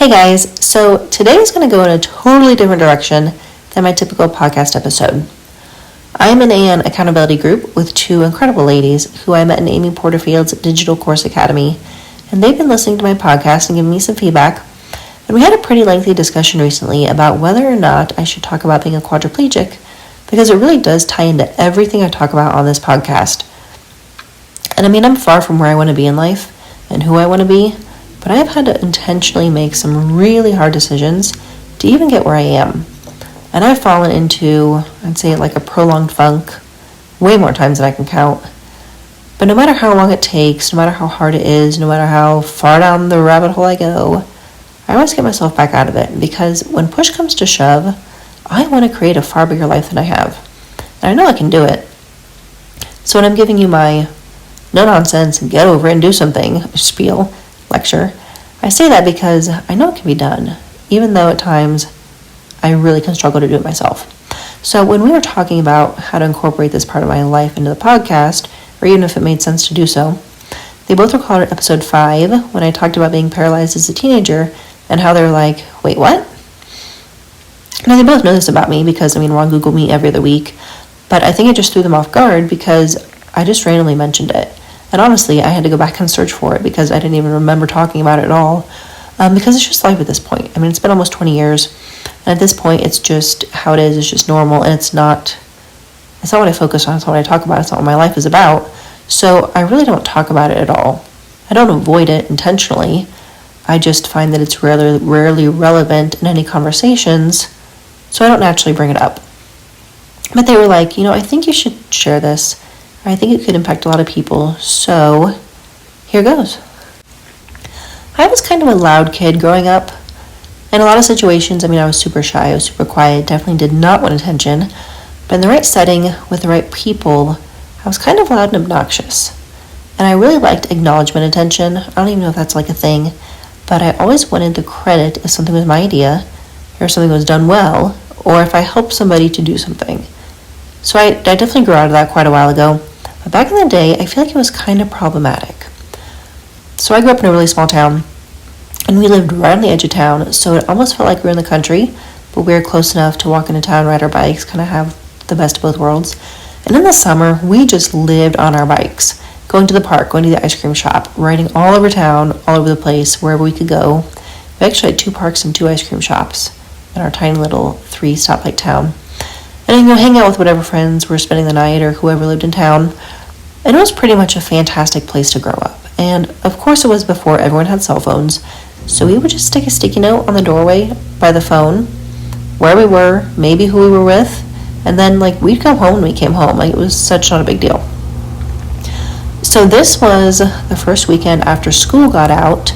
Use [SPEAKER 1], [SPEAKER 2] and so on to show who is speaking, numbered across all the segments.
[SPEAKER 1] Hey guys, so today is going to go in a totally different direction than my typical podcast episode. I'm in an accountability group with two incredible ladies who I met in Amy Porterfield's Digital Course Academy, and they've been listening to my podcast and giving me some feedback. And we had a pretty lengthy discussion recently about whether or not I should talk about being a quadriplegic, because it really does tie into everything I talk about on this podcast. And I'm far from where I want to be in life and who I want to be, but I've had to intentionally make some really hard decisions to even get where I am. And I've fallen into, I'd say, like a prolonged funk way more times than I can count. But no matter how long it takes, no matter how hard it is, no matter how far down the rabbit hole I go, I always get myself back out of it, because when push comes to shove, I want to create a far bigger life than I have. And I know I can do it. So when I'm giving you my no nonsense and get over it and do something spiel, lecture, I say that because I know it can be done, even though at times I really can struggle to do it myself. So when we were talking about how to incorporate this part of my life into the podcast, or even if it made sense to do so, they both recalled episode 5 when I talked about being paralyzed as a teenager and how they're like, wait, what? Now they both know this about me because, we're on Google Meet every other week, but I think it just threw them off guard because I just randomly mentioned it. And honestly, I had to go back and search for it because I didn't even remember talking about it at all. Because it's just life at this point. It's been almost 20 years. And at this point, it's just how it is. It's just normal. And it's not what I focus on. It's not what I talk about. It's not what my life is about. So I really don't talk about it at all. I don't avoid it intentionally. I just find that it's rarely relevant in any conversations. So I don't naturally bring it up. But they were like, I think you should share this. I think it could impact a lot of people, so here goes. I was kind of a loud kid growing up. In a lot of situations, I was super shy, I was super quiet, definitely did not want attention. But in the right setting, with the right people, I was kind of loud and obnoxious. And I really liked acknowledgement attention. I don't even know if that's like a thing, but I always wanted the credit if something was my idea, or if something was done well, or if I helped somebody to do something. So I definitely grew out of that quite a while ago. But back in the day, I feel like it was kind of problematic. So I grew up in a really small town, and we lived right on the edge of town, so it almost felt like we were in the country, but we were close enough to walk into town, ride our bikes, kind of have the best of both worlds. And in the summer, we just lived on our bikes, going to the park, going to the ice cream shop, riding all over town, all over the place, wherever we could go. We actually had 2 parks and 2 ice cream shops in our tiny little 3-stoplight town. And hang out with whatever friends were spending the night or whoever lived in town. And it was pretty much a fantastic place to grow up. And of course it was before everyone had cell phones. So we would just stick a sticky note on the doorway by the phone, where we were, maybe who we were with, and then we'd come home when we came home. It was such not a big deal. So this was the first weekend after school got out.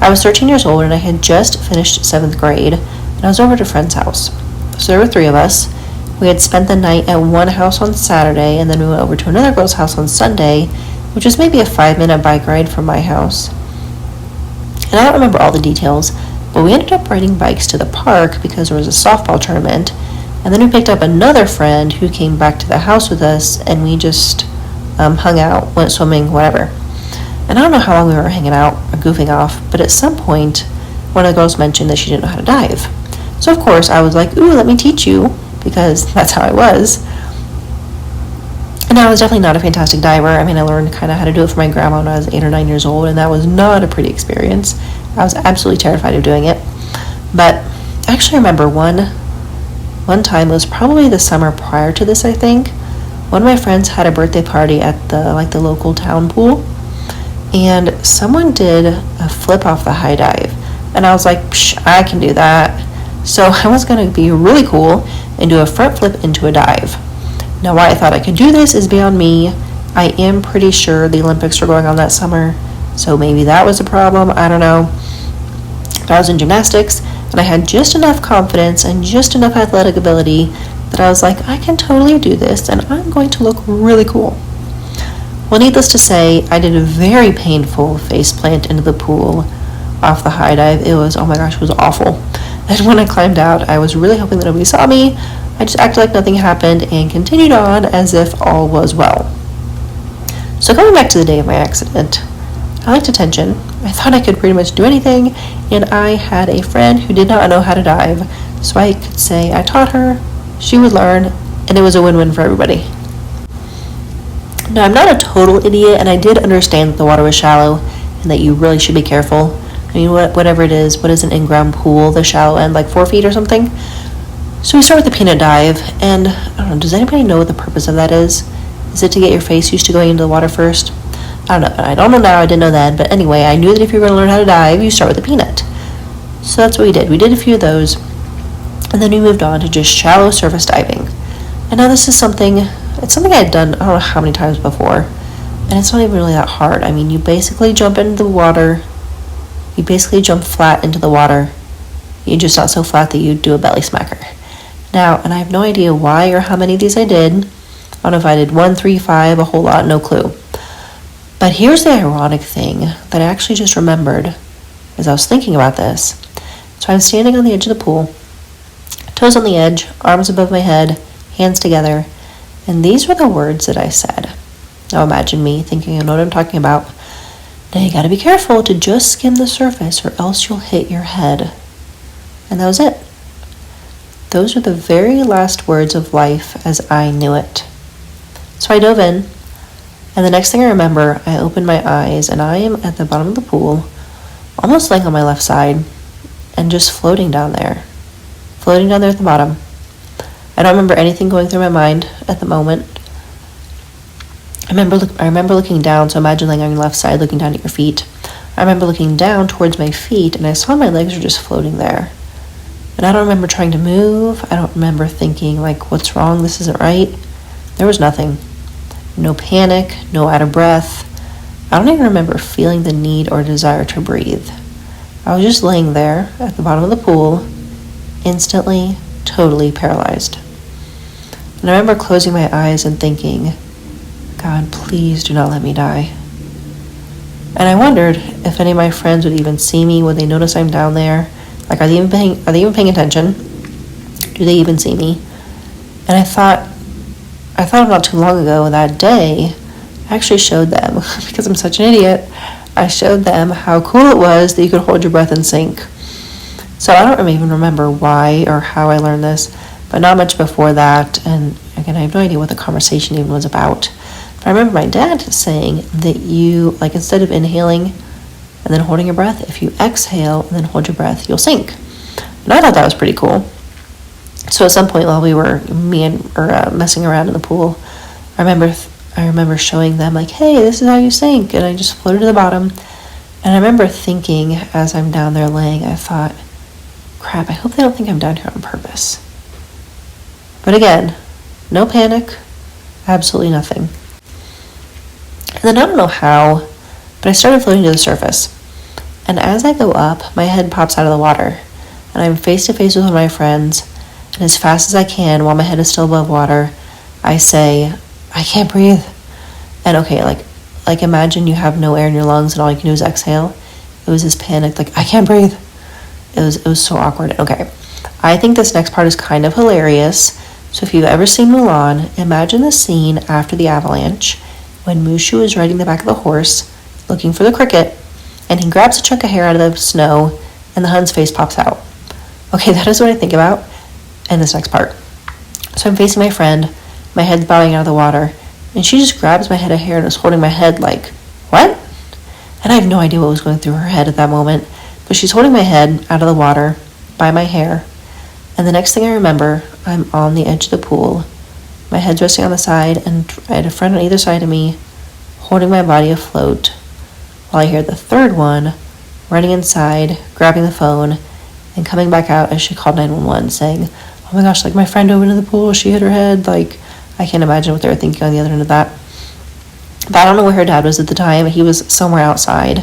[SPEAKER 1] I was 13 years old and I had just finished 7th grade, and I was over at a friend's house. So there were 3 of us. We had spent the night at one house on Saturday, and then we went over to another girl's house on Sunday, which was maybe a 5-minute bike ride from my house. And I don't remember all the details, but we ended up riding bikes to the park because there was a softball tournament, and then we picked up another friend who came back to the house with us, and we just hung out, went swimming, whatever. And I don't know how long we were hanging out or goofing off, but at some point, one of the girls mentioned that she didn't know how to dive. So of course, I was like, ooh, let me teach you, because that's how I was. And I was definitely not a fantastic diver. I learned kind of how to do it from my grandma when I was 8 or 9 years old, and that was not a pretty experience. I was absolutely terrified of doing it. But I actually remember one time, it was probably the summer prior to this, I think. One of my friends had a birthday party at the local town pool, and someone did a flip off the high dive. And I was like, I can do that. So I was going to be really cool and do a front flip into a dive. Now, why I thought I could do this is beyond me. I am pretty sure the Olympics were going on that summer, so maybe that was a problem. I don't know. But I was in gymnastics, and I had just enough confidence and just enough athletic ability that I was like, I can totally do this, and I'm going to look really cool. Well, needless to say, I did a very painful face plant into the pool off the high dive. It was, oh my gosh, it was awful. And when I climbed out, I was really hoping that nobody saw me. I just acted like nothing happened and continued on as if all was well. So going back to the day of my accident, I liked attention, I thought I could pretty much do anything, and I had a friend who did not know how to dive, so I could say I taught her, she would learn, and it was a win-win for everybody. Now, I'm not a total idiot, and I did understand that the water was shallow and that you really should be careful. I mean, whatever it is, what is an in-ground pool, the shallow end, like 4 feet or something? So we start with the peanut dive, and I don't know, does anybody know what the purpose of that is? Is it to get your face used to going into the water first? I don't know now, I didn't know then, but anyway, I knew that if you were going to learn how to dive, you start with a peanut. So that's what we did. We did a few of those, and then we moved on to just shallow surface diving. And now this is something I'd done, I don't know how many times before, and it's not even really that hard. I mean, you basically jump into the water, you basically jump flat into the water, you're just not so flat that you do a belly smacker. Now, and I have no idea why or how many of these I did. I don't know if I did 1, 3, 5, a whole lot, no clue. But here's the ironic thing that I actually just remembered as I was thinking about this. So I'm standing on the edge of the pool, toes on the edge, arms above my head, hands together, and these were the words that I said. Now imagine me thinking I know what I'm talking about. Now you gotta be careful to just skim the surface or else you'll hit your head. And that was it. Those are the very last words of life as I knew it. So I dove in, and the next thing I remember, I opened my eyes, and I am at the bottom of the pool, almost laying on my left side, and just floating down there at the bottom. I don't remember anything going through my mind at the moment. I remember looking down, so imagine laying on your left side, looking down at your feet. I remember looking down towards my feet, and I saw my legs were just floating there. And I don't remember trying to move. I don't remember thinking, like, what's wrong? This isn't right. There was nothing. No panic, no out of breath. I don't even remember feeling the need or desire to breathe. I was just laying there at the bottom of the pool, instantly, totally paralyzed. And I remember closing my eyes and thinking, God, please do not let me die. And I wondered if any of my friends would even see me. Would they notice I'm down there? Like, are they even paying attention? Do they even see me? And I thought not too long ago, that day, I actually showed them, because I'm such an idiot, I showed them how cool it was that you could hold your breath and sink. So I don't even remember why or how I learned this, but not much before that, and again, I have no idea what the conversation even was about. But I remember my dad saying that you, like, instead of inhaling and then holding your breath, if you exhale and then hold your breath, you'll sink. And I thought that was pretty cool. So at some point while we were messing around in the pool, I remember showing them, like, hey, this is how you sink, and I just floated to the bottom. And I remember thinking as I'm down there laying, I thought, crap, I hope they don't think I'm down here on purpose. But again, no panic, absolutely nothing. And then I don't know how, but I started floating to the surface. And as I go up, my head pops out of the water, and I'm face to face with one of my friends. And as fast as I can, while my head is still above water, I say, I can't breathe. And okay, like imagine you have no air in your lungs and all you can do is exhale. It was this panic, like, I can't breathe. It was so awkward. Okay, I think this next part is kind of hilarious. So if you've ever seen Mulan, imagine the scene after the avalanche when Mushu is riding the back of the horse, looking for the cricket, and he grabs a chunk of hair out of the snow, and the Hun's face pops out. Okay, that is what I think about in this next part. So I'm facing my friend, my head's bowing out of the water, and she just grabs my head of hair and is holding my head like, what? And I have no idea what was going through her head at that moment, but she's holding my head out of the water by my hair, and the next thing I remember, I'm on the edge of the pool. My head's resting on the side, and I had a friend on either side of me holding my body afloat, while I hear the third one running inside, grabbing the phone, and coming back out as she called 911, saying, oh my gosh, like, my friend dove into the pool, she hit her head. Like, I can't imagine what they were thinking on the other end of that. But I don't know where her dad was at the time. He was somewhere outside,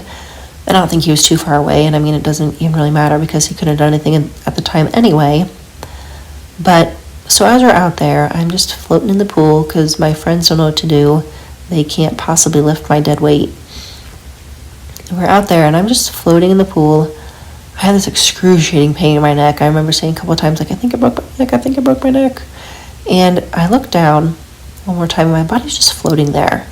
[SPEAKER 1] and I don't think he was too far away, and I mean, it doesn't even really matter because he couldn't have done anything at the time anyway. But so as we're out there, I'm just floating in the pool because my friends don't know what to do. They can't possibly lift my dead weight. And we're out there, and I'm just floating in the pool. I had this excruciating pain in my neck. I remember saying a couple of times, like, I think I broke my neck. And I look down one more time, and my body's just floating there.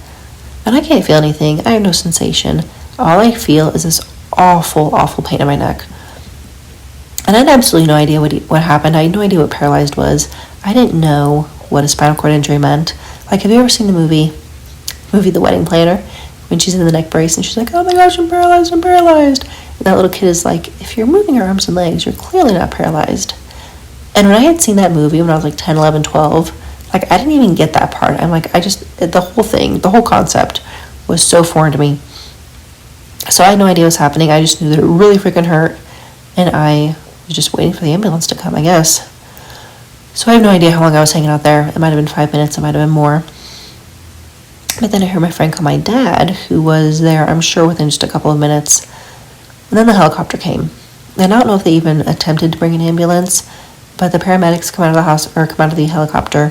[SPEAKER 1] And I can't feel anything. I have no sensation. All I feel is this awful pain in my neck. And I had absolutely no idea what happened. I had no idea what paralyzed was. I didn't know what a spinal cord injury meant. Like, have you ever seen the movie The Wedding Planner? When she's in the neck brace and she's like, oh my gosh, I'm paralyzed. And that little kid is like, if you're moving your arms and legs, you're clearly not paralyzed. And when I had seen that movie when I was like 10, 11, 12, like, I didn't even get that part. I'm like, the whole concept was so foreign to me. So I had no idea what was happening. I just knew that it really freaking hurt. And I was just waiting for the ambulance to come, I guess. So I have no idea how long I was hanging out there. It might have been 5 minutes. It might have been more. But then I heard my friend call my dad, who was there, I'm sure, within just a couple of minutes. And then the helicopter came. And I don't know if they even attempted to bring an ambulance, but the paramedics come out of the helicopter.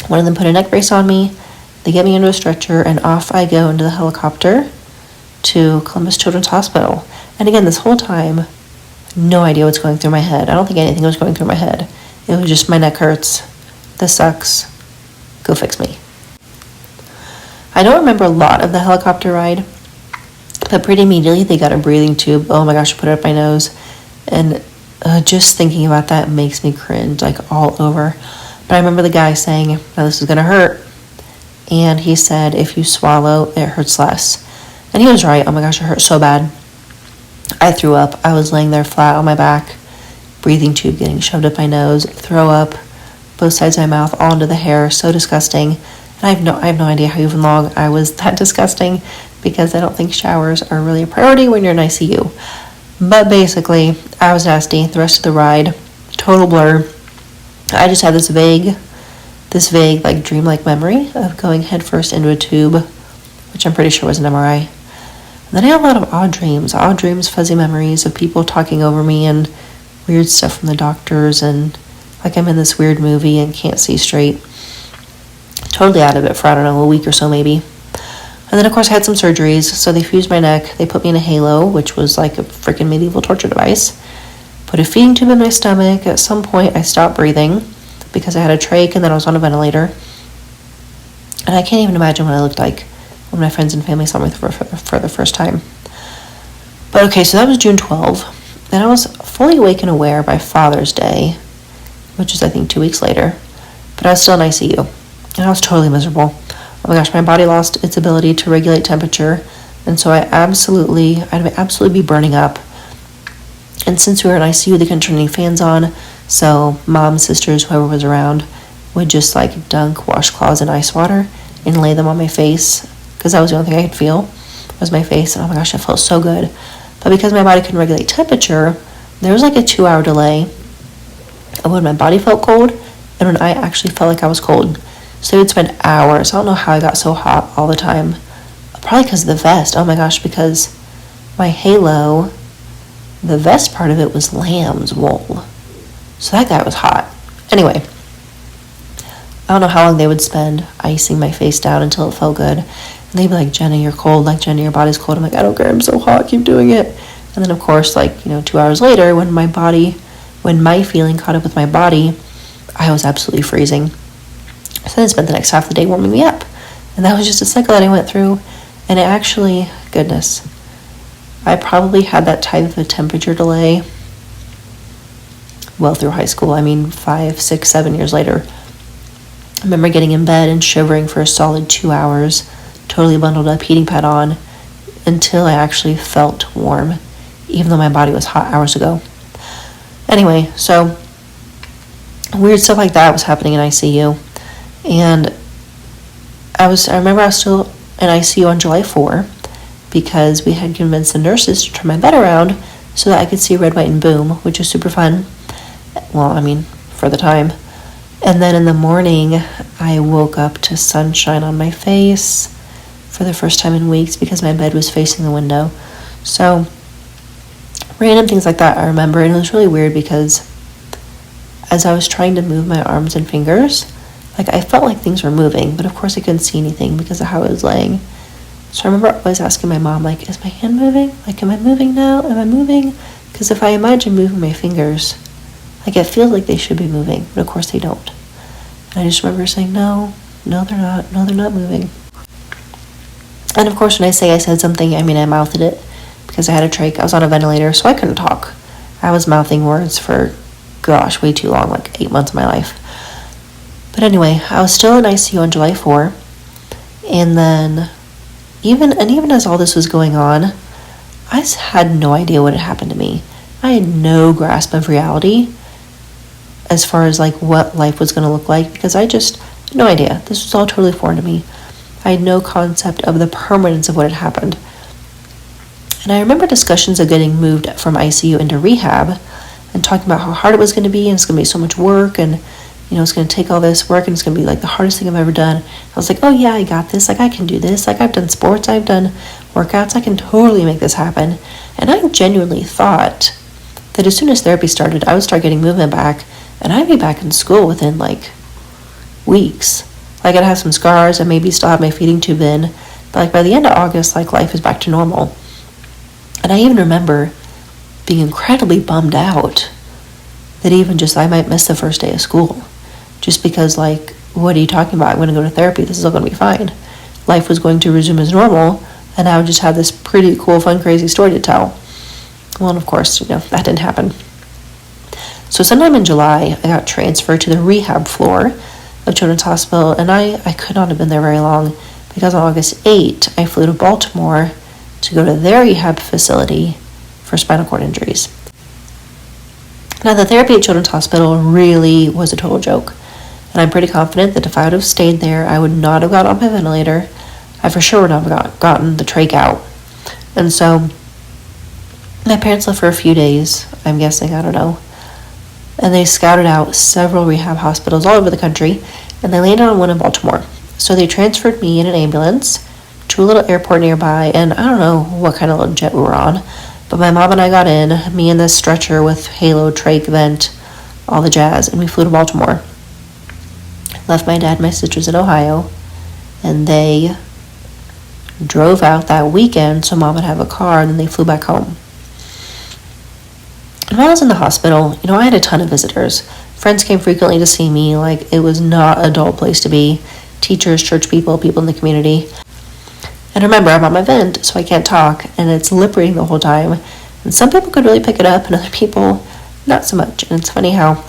[SPEAKER 1] One of them put a neck brace on me. They get me into a stretcher, and off I go into the helicopter to Columbus Children's Hospital. And again, this whole time, no idea what's going through my head. I don't think anything was going through my head. It was just, my neck hurts. This sucks. Go fix me. I don't remember a lot of the helicopter ride, but pretty immediately they got a breathing tube. Oh my gosh, I put it up my nose. And just thinking about that makes me cringe, like, all over. But I remember the guy saying, now this is going to hurt. And he said, if you swallow, it hurts less. And he was right. Oh my gosh, it hurt so bad. I threw up. I was laying there flat on my back, breathing tube getting shoved up my nose, throw up, both sides of my mouth, all into the hair. So disgusting. And I have no idea how even long I was that disgusting, because I don't think showers are really a priority when you're in ICU. But basically, I was nasty. The rest of the ride, total blur. I just had this vague, like, dreamlike memory of going headfirst into a tube, which I'm pretty sure was an MRI. And then I had a lot of odd dreams, fuzzy memories of people talking over me and weird stuff from the doctors, and like I'm in this weird movie and can't see straight. Totally out of it for, I don't know, a week or so maybe. And then, of course, I had some surgeries. So they fused my neck. They put me in a halo, which was like a freaking medieval torture device. Put a feeding tube in my stomach. At some point, I stopped breathing because I had a trach, and then I was on a ventilator. And I can't even imagine what I looked like when my friends and family saw me for the first time. But okay, so that was June 12. Then I was fully awake and aware by Father's Day, which is, I think, 2 weeks later. But I was still in ICU. And I was totally miserable. Oh my gosh, my body lost its ability to regulate temperature. And so I'd absolutely be burning up. And since we were in ICU, they couldn't turn any fans on. So mom, sisters, whoever was around, would just like dunk washcloths in ice water and lay them on my face. Because that was the only thing I could feel, was my face. And oh my gosh, I felt so good. But because my body couldn't regulate temperature, there was like a 2-hour delay of when my body felt cold and when I actually felt like I was cold. So they would spend hours. I don't know how I got so hot all the time. Probably because of the vest. Oh my gosh, because my halo, the vest part of it was lamb's wool. So that guy was hot. Anyway, I don't know how long they would spend icing my face down until it felt good. And they'd be like, Jenna, you're cold. Like, Jenna, your body's cold. I'm like, I don't care. I'm so hot. Keep doing it. And then, of course, 2 hours later, when my feeling caught up with my body, I was absolutely freezing. So then I spent the next half of the day warming me up. And that was just a cycle that I went through. And it actually, goodness, I probably had that type of a temperature delay well through high school. 5, 6, 7 years later. I remember getting in bed and shivering for a solid 2 hours, totally bundled up, heating pad on, until I actually felt warm, even though my body was hot hours ago. Anyway, so weird stuff like that was happening in ICU. And I remember I was still in ICU on July 4 because we had convinced the nurses to turn my bed around so that I could see red, white, and boom, which was super fun. Well, for the time. And then in the morning, I woke up to sunshine on my face for the first time in weeks because my bed was facing the window. So random things like that I remember. And it was really weird because as I was trying to move my arms and fingers, I felt like things were moving, but of course I couldn't see anything because of how I was laying. So I remember always asking my mom, is my hand moving? Am I moving now? Am I moving? Because if I imagine moving my fingers, it feels like they should be moving, but of course they don't. And I just remember saying, no, they're not moving. And of course when I say I said something, I mouthed it, because I had a trach. I was on a ventilator, so I couldn't talk. I was mouthing words for, way too long, like 8 months of my life. But anyway, I was still in ICU on July 4, and then even as all this was going on, I just had no idea what had happened to me. I had no grasp of reality as far as like what life was going to look like, because I just had no idea. This was all totally foreign to me. I had no concept of the permanence of what had happened. And I remember discussions of getting moved from ICU into rehab and talking about how hard it was going to be, and it's going to be so much work, and it's going to take all this work, and it's going to be like the hardest thing I've ever done. I was like, oh yeah, I got this. Like, I can do this. Like, I've done sports, I've done workouts, I can totally make this happen. And I genuinely thought that as soon as therapy started, I would start getting movement back, and I'd be back in school within like weeks. Like, I'd have some scars and maybe still have my feeding tube in, but like by the end of August, like, life is back to normal. And I even remember being incredibly bummed out that even just I might miss the first day of school, just because, like, what are you talking about? I'm going to go to therapy. This is all going to be fine. Life was going to resume as normal, and I would just have this pretty cool, fun, crazy story to tell. Well, and of course, that didn't happen. So sometime in July, I got transferred to the rehab floor of Children's Hospital, and I could not have been there very long, because on August 8, I flew to Baltimore to go to their rehab facility for spinal cord injuries. Now, the therapy at Children's Hospital really was a total joke, and I'm pretty confident that if I would have stayed there, I would not have got on my ventilator. I for sure would not have gotten the trach out. And so my parents left for a few days, I'm guessing, I don't know. And they scouted out several rehab hospitals all over the country, and they landed on one in Baltimore. So they transferred me in an ambulance to a little airport nearby, and I don't know what kind of little jet we were on, but my mom and I got in, me in this stretcher with halo, trach, vent, all the jazz, and we flew to Baltimore. Left my dad and my sisters in Ohio, and they drove out that weekend so mom would have a car, and then they flew back home. And while I was in the hospital, I had a ton of visitors. Friends came frequently to see me. Like, it was not a dull place to be. Teachers, church people, people in the community. And remember, I'm on my vent, so I can't talk, and it's lip reading the whole time. And some people could really pick it up, and other people not so much. And it's funny how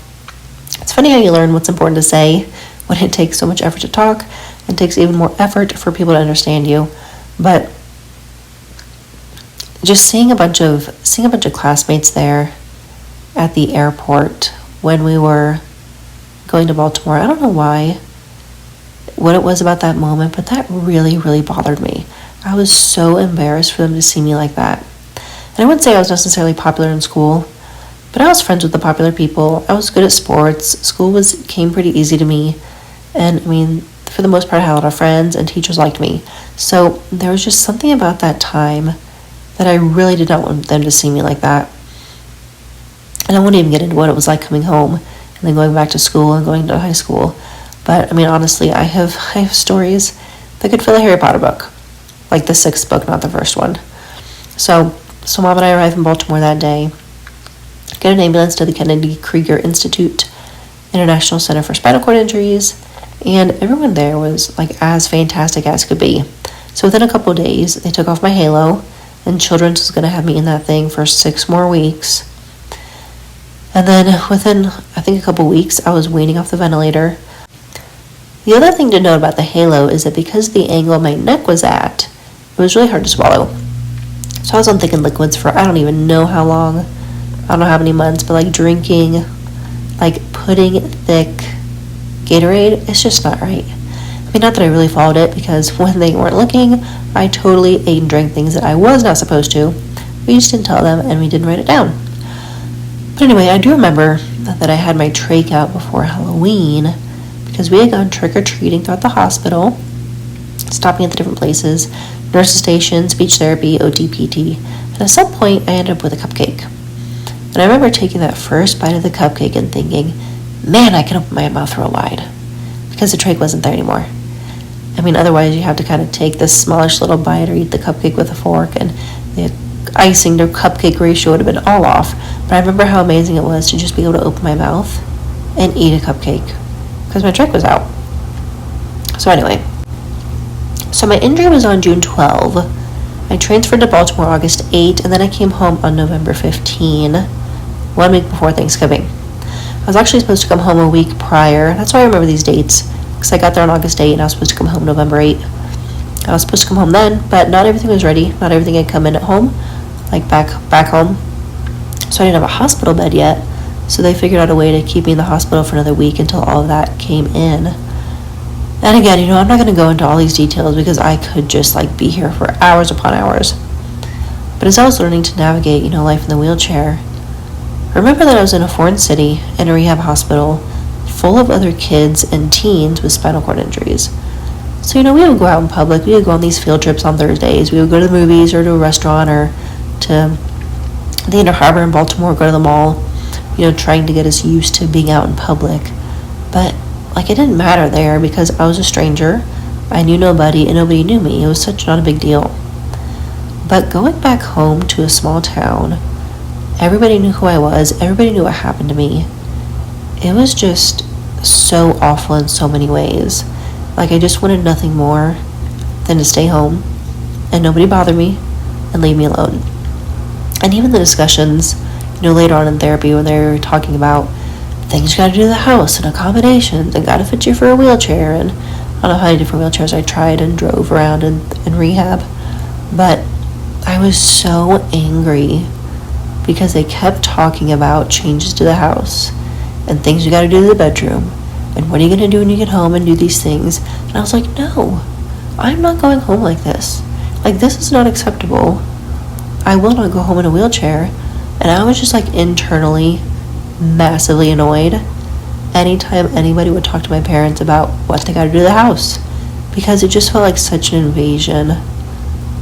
[SPEAKER 1] you learn what's important to say when it takes so much effort to talk, and takes even more effort for people to understand you. But just seeing a bunch of classmates there at the airport when we were going to Baltimore, I don't know what it was about that moment, but that really, really bothered me. I was so embarrassed for them to see me like that. And I wouldn't say I was necessarily popular in school, but I was friends with the popular people. I was good at sports. School came pretty easy to me. And I mean, for the most part, I had a lot of friends, and teachers liked me. So there was just something about that time that I really did not want them to see me like that. And I won't even get into what it was like coming home and then going back to school and going to high school. But I mean, honestly, I have stories that could fill a Harry Potter book, like the 6th book, not the first one. So mom and I arrived in Baltimore that day, get an ambulance to the Kennedy Krieger Institute International Center for Spinal Cord Injuries, and everyone there was like as fantastic as could be. So within a couple of days, they took off my halo, and Children's was going to have me in that thing for 6 more weeks. And then within, I think, a couple weeks, I was weaning off the ventilator. The other thing to note about the halo is that because of the angle my neck was at, it was really hard to swallow. So I was on thinking liquids for I don't even know how long. I don't know how many months, but like drinking, like pudding thick Gatorade, it's just not right. I mean, not that I really followed it, because when they weren't looking, I totally ate and drank things that I was not supposed to. We just didn't tell them, and we didn't write it down. But anyway, I do remember that I had my trach out before Halloween, because we had gone trick-or-treating throughout the hospital, stopping at the different places, nurses station, speech therapy, OT, PT, and at some point I ended up with a cupcake. And I remember taking that first bite of the cupcake and thinking, man, I can open my mouth real wide, because the trach wasn't there anymore. I mean, otherwise you have to kind of take this smallish little bite or eat the cupcake with a fork, and the icing to cupcake ratio would have been all off. But I remember how amazing it was to just be able to open my mouth and eat a cupcake, because my trach was out. So anyway, so my injury was on June 12, I transferred to Baltimore August 8, and then I came home on November 15, 1 week before Thanksgiving. I was actually supposed to come home a week prior. That's why I remember these dates, because I got there on August 8, and I was supposed to come home November 8. I was supposed to come home then, but not everything was ready. Not everything had come in at home, like back home. So I didn't have a hospital bed yet. So they figured out a way to keep me in the hospital for another week until all of that came in. And again, I'm not going to go into all these details because I could just be here for hours upon hours. But as I was learning to navigate, life in the wheelchair, I remember that I was in a foreign city in a rehab hospital full of other kids and teens with spinal cord injuries. So, we would go out in public. We would go on these field trips on Thursdays. We would go to the movies or to a restaurant or to the Inner Harbor in Baltimore, go to the mall, trying to get us used to being out in public. But, it didn't matter there because I was a stranger. I knew nobody and nobody knew me. It was not a big deal. But going back home to a small town, everybody knew who I was. Everybody knew what happened to me. It was just so awful in so many ways. I just wanted nothing more than to stay home and nobody bother me and leave me alone. And even the discussions, later on in therapy when they were talking about things you gotta do to the house and accommodations and gotta fit you for a wheelchair, and I don't know how many different wheelchairs I tried and drove around in rehab, but I was so angry because they kept talking about changes to the house and things you gotta do to the bedroom and what are you going to do when you get home and do these things? And I was like, no, I'm not going home like this. This is not acceptable. I will not go home in a wheelchair. And I was just internally massively annoyed anytime anybody would talk to my parents about what they got to do to the house. Because it just felt like such an invasion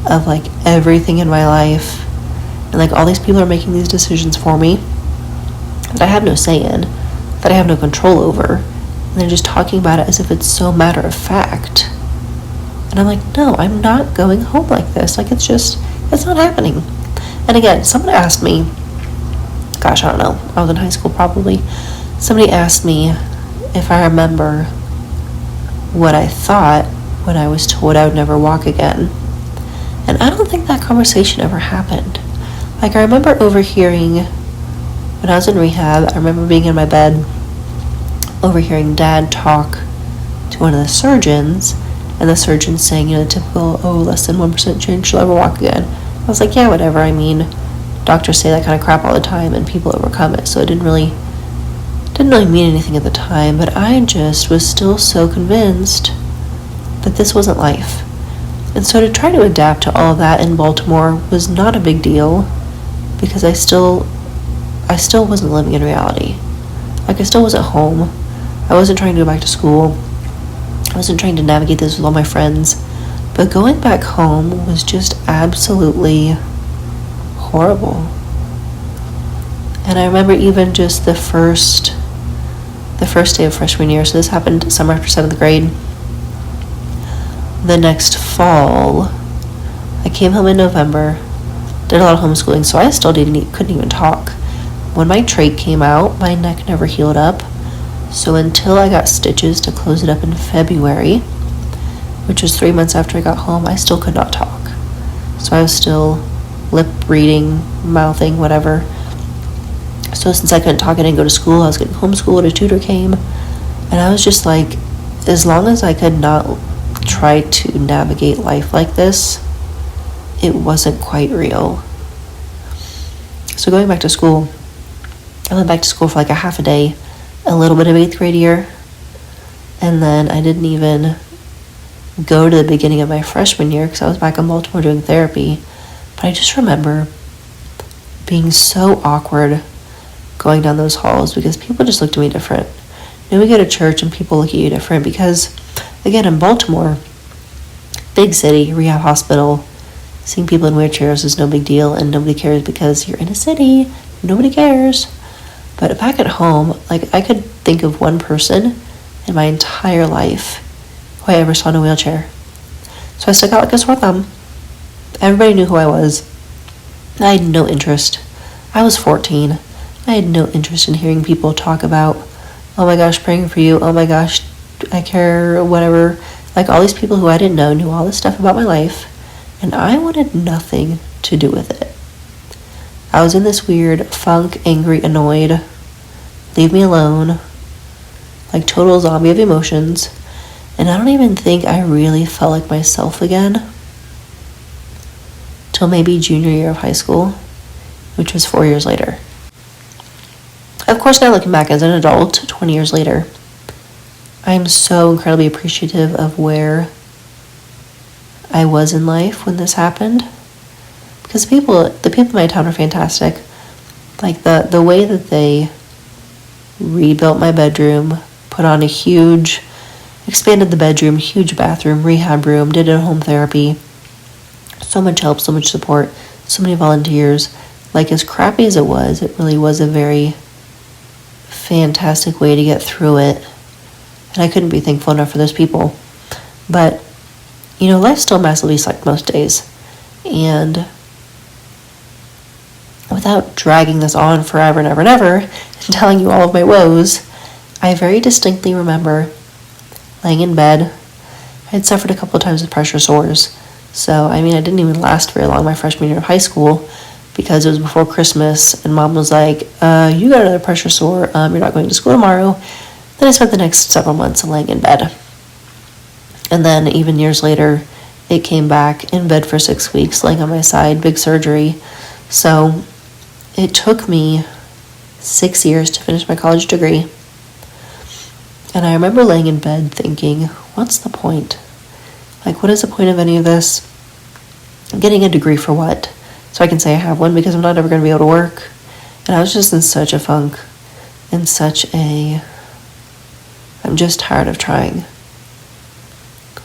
[SPEAKER 1] of everything in my life. And all these people are making these decisions for me that I have no say in, that I have no control over. And they're just talking about it as if it's so matter of fact. And I'm like, no, I'm not going home like this. It's not happening. And again, someone asked me, gosh, I don't know, I was in high school probably. Somebody asked me if I remember what I thought when I was told I would never walk again. And I don't think that conversation ever happened. I remember overhearing, when I was in rehab, I remember being in my bed, overhearing Dad talk to one of the surgeons, and the surgeon saying, the typical, less than 1% chance she'll ever walk again. I was like, yeah, whatever. Doctors say that kind of crap all the time, and people overcome it, so it didn't really mean anything at the time, but I just was still so convinced that this wasn't life. And so to try to adapt to all of that in Baltimore was not a big deal, because I still wasn't living in reality. I still wasn't home. I wasn't trying to go back to school. I wasn't trying to navigate this with all my friends. But going back home was just absolutely horrible. And I remember even just the first day of freshman year, so this happened summer after 7th grade. The next fall, I came home in November, did a lot of homeschooling, so I still couldn't even talk. When my trach came out, my neck never healed up. So until I got stitches to close it up in February, which was 3 months after I got home, I still could not talk. So I was still lip reading, mouthing, whatever. So since I couldn't talk, I didn't go to school. I was getting homeschooled. A tutor came. And I was just as long as I could not try to navigate life like this, it wasn't quite real. So going back to school, I went back to school for a half a day, a little bit of 8th grade year, and then I didn't even go to the beginning of my freshman year because I was back in Baltimore doing therapy. But I just remember being so awkward going down those halls because people just looked at me different. We go to church and people look at you different because, again, in Baltimore, big city, rehab hospital, seeing people in wheelchairs is no big deal, and nobody cares because you're in a city. Nobody cares. But back at home, I could think of one person in my entire life who I ever saw in a wheelchair. So I stuck out like a sore thumb. Everybody knew who I was. I had no interest. I was 14. I had no interest in hearing people talk about, oh my gosh, praying for you, oh my gosh, I care, whatever. All these people who I didn't know knew all this stuff about my life and I wanted nothing to do with it. I was in this weird funk, angry, annoyed, leave me alone, like total zombie of emotions, and I don't even think I really felt like myself again till maybe junior year of high school, which was 4 years later. Of course, now looking back as an adult, 20 years later, I'm so incredibly appreciative of where I was in life when this happened, because the people in my town are fantastic. Like the way that they rebuilt my bedroom, put on expanded the bedroom, huge bathroom, rehab room, did a home therapy, so much help, so much support, so many volunteers. Like, as crappy as it really was a very fantastic way to get through it, and I couldn't be thankful enough for those people. But life still massively sucked most days, and without dragging this on forever and ever and ever and telling you all of my woes, I very distinctly remember laying in bed. I had suffered a couple of times with pressure sores, so I didn't even last very long my freshman year of high school, because it was before Christmas, and Mom was like, you got another pressure sore, you're not going to school tomorrow. Then I spent the next several months laying in bed. And then even years later, it came back, in bed for 6 weeks, laying on my side, big surgery. So it took me 6 years to finish my college degree. And I remember laying in bed thinking, what's the point? Like, what is the point of any of this? I'm getting a degree for what? So I can say I have one, because I'm not ever going to be able to work. And I was just in such a funk, I'm just tired of trying.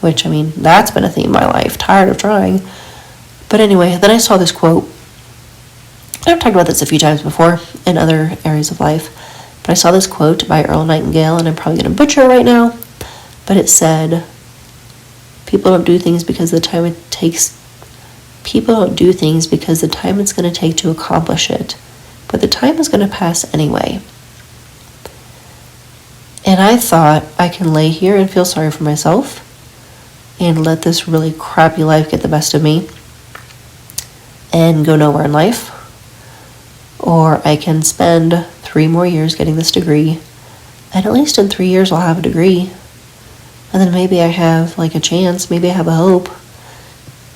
[SPEAKER 1] Which, that's been a theme in my life, tired of trying. But anyway, then I saw this quote. I've talked about this a few times before in other areas of life, but I saw this quote by Earl Nightingale, and I'm probably going to butcher it right now, but it said, people don't do things because the time it's going to take to accomplish it, but the time is going to pass anyway. And I thought, I can lay here and feel sorry for myself and let this really crappy life get the best of me and go nowhere in life. Or I can spend 3 more years getting this degree, and at least in 3 years I'll have a degree. And then maybe I have a chance, maybe I have a hope.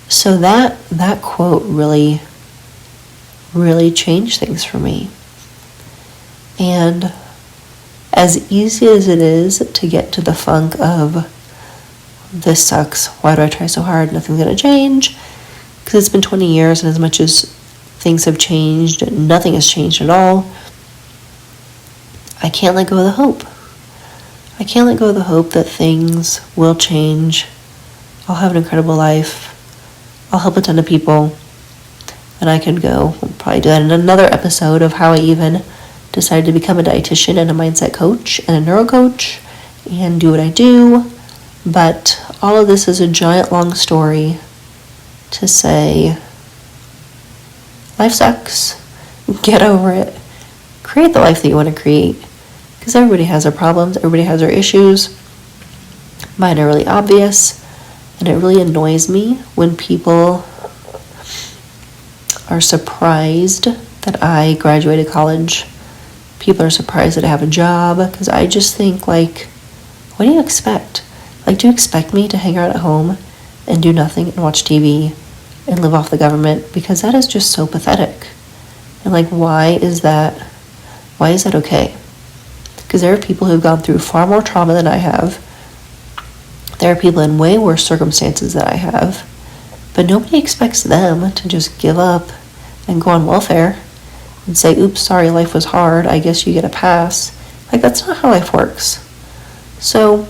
[SPEAKER 1] So that quote really, really changed things for me. And as easy as it is to get to the funk of, this sucks, why do I try so hard, nothing's going to change, because it's been 20 years, and as much as things have changed, nothing has changed at all, I can't let go of the hope. I can't let go of the hope that things will change. I'll have an incredible life. I'll help a ton of people. And I could we'll probably do that in another episode, of how I even decided to become a dietitian and a mindset coach and a neuro coach and do what I do. But all of this is a giant long story to say, life sucks. Get over it. Create the life that you want to create. Because everybody has their problems. Everybody has their issues. Mine are really obvious. And it really annoys me when people are surprised that I graduated college. People are surprised that I have a job. Because I just think, what do you expect? Do you expect me to hang out at home and do nothing and watch TV and live off the government? Because that is just so pathetic. And why is that okay? Because there are people who've gone through far more trauma than I have. There are people in way worse circumstances than I have. But nobody expects them to just give up and go on welfare and say, oops, sorry, life was hard, I guess you get a pass. That's not how life works. So,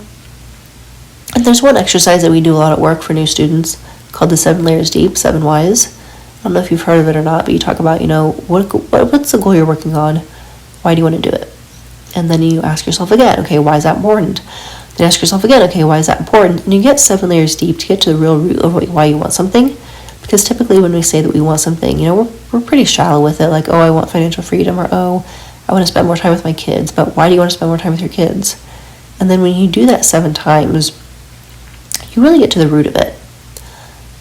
[SPEAKER 1] and there's one exercise that we do a lot at work for new students called the 7 layers deep, 7 whys. I don't know if you've heard of it or not, but you talk about, what's the goal you're working on? Why do you want to do it? And then you ask yourself again, okay, why is that important? Then ask yourself again, okay, why is that important? And you get 7 layers deep to get to the real root of why you want something. Because typically when we say that we want something, we're pretty shallow with it. Oh, I want financial freedom, or oh, I want to spend more time with my kids. But why do you want to spend more time with your kids? And then when you do that 7 times, you really get to the root of it.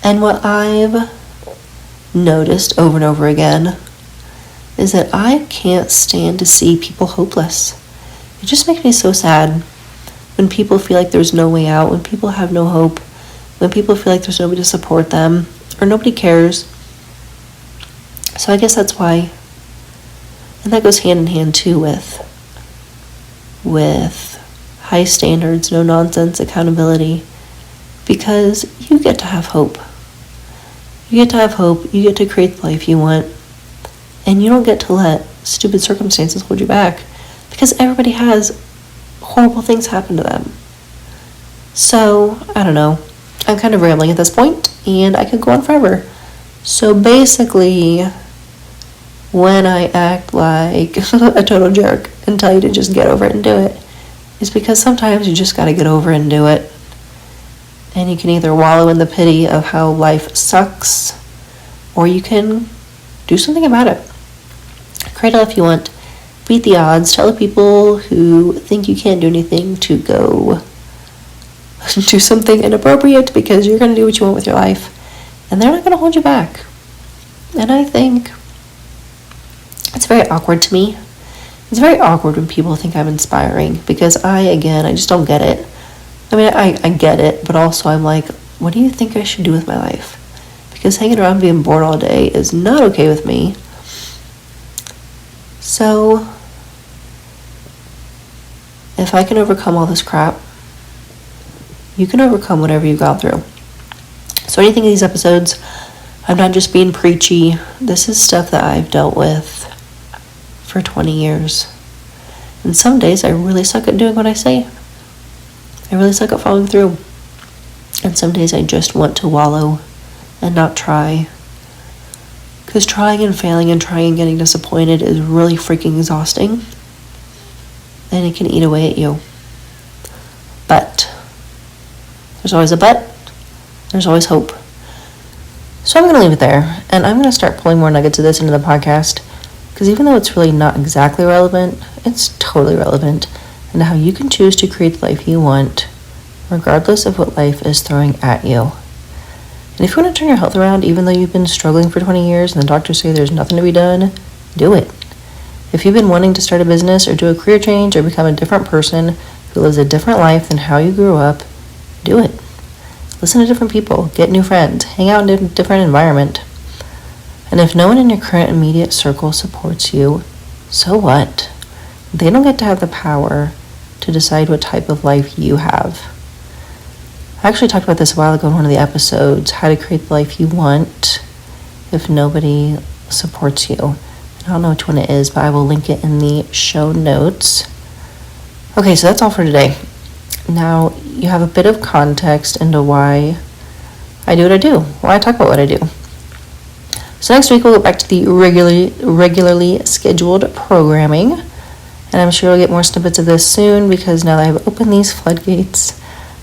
[SPEAKER 1] And what I've noticed over and over again is that I can't stand to see people hopeless. It just makes me so sad when people feel like there's no way out, when people have no hope, when people feel like there's nobody to support them, or nobody cares. So I guess that's why, and that goes hand in hand too with high standards, no nonsense, accountability, because you get to have hope. You get to have hope, you get to create the life you want, and you don't get to let stupid circumstances hold you back, because everybody has horrible things happen to them. So, I don't know. I'm kind of rambling at this point, and I could go on forever. So basically, when I act like a total jerk and tell you to just get over it and do it, it's because sometimes you just gotta get over it and do it. And you can either wallow in the pity of how life sucks, or you can do something about it. Create a life you want. Beat the odds. Tell the people who think you can't do anything to go do something inappropriate, because you're going to do what you want with your life, and they're not going to hold you back. And I think it's very awkward to me. It's very awkward when people think I'm inspiring, because I just don't get it. I mean, I get it, but also I'm like, what do you think I should do with my life? Because hanging around being bored all day is not okay with me. So, if I can overcome all this crap, you can overcome whatever you've gone through. So anything in these episodes, I'm not just being preachy. This is stuff that I've dealt with for 20 years. And some days I really suck at doing what I say. I really suck at following through. And some days I just want to wallow and not try. Because trying and failing and trying and getting disappointed is really freaking exhausting. And it can eat away at you. But there's always a but. There's always hope. So I'm going to leave it there. And I'm going to start pulling more nuggets of this into the podcast. Because even though it's really not exactly relevant, it's totally relevant. And how you can choose to create the life you want, regardless of what life is throwing at you. And if you want to turn your health around, even though you've been struggling for 20 years and the doctors say there's nothing to be done, do it. If you've been wanting to start a business or do a career change or become a different person who lives a different life than how you grew up, do it. Listen to different people, get new friends, hang out in a different environment. And if no one in your current immediate circle supports you, so what? They don't get to have the power to decide what type of life you have. I actually talked about this a while ago in one of the episodes, how to create the life you want if nobody supports you. I don't know which one it is, but I will link it in the show notes. Okay, so that's all for today. Now, you have a bit of context into why I do what I do, why I talk about what I do. So next week we'll go back to the regularly scheduled programming. And I'm sure we'll get more snippets of this soon, because now that I've opened these floodgates,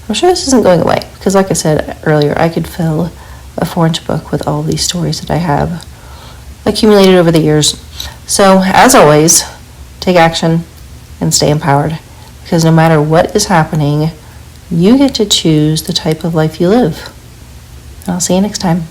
[SPEAKER 1] I'm sure this isn't going away. Because like I said earlier, I could fill a 4-inch book with all these stories that I have accumulated over the years. So, as always, take action and stay empowered. Because no matter what is happening, you get to choose the type of life you live. And I'll see you next time.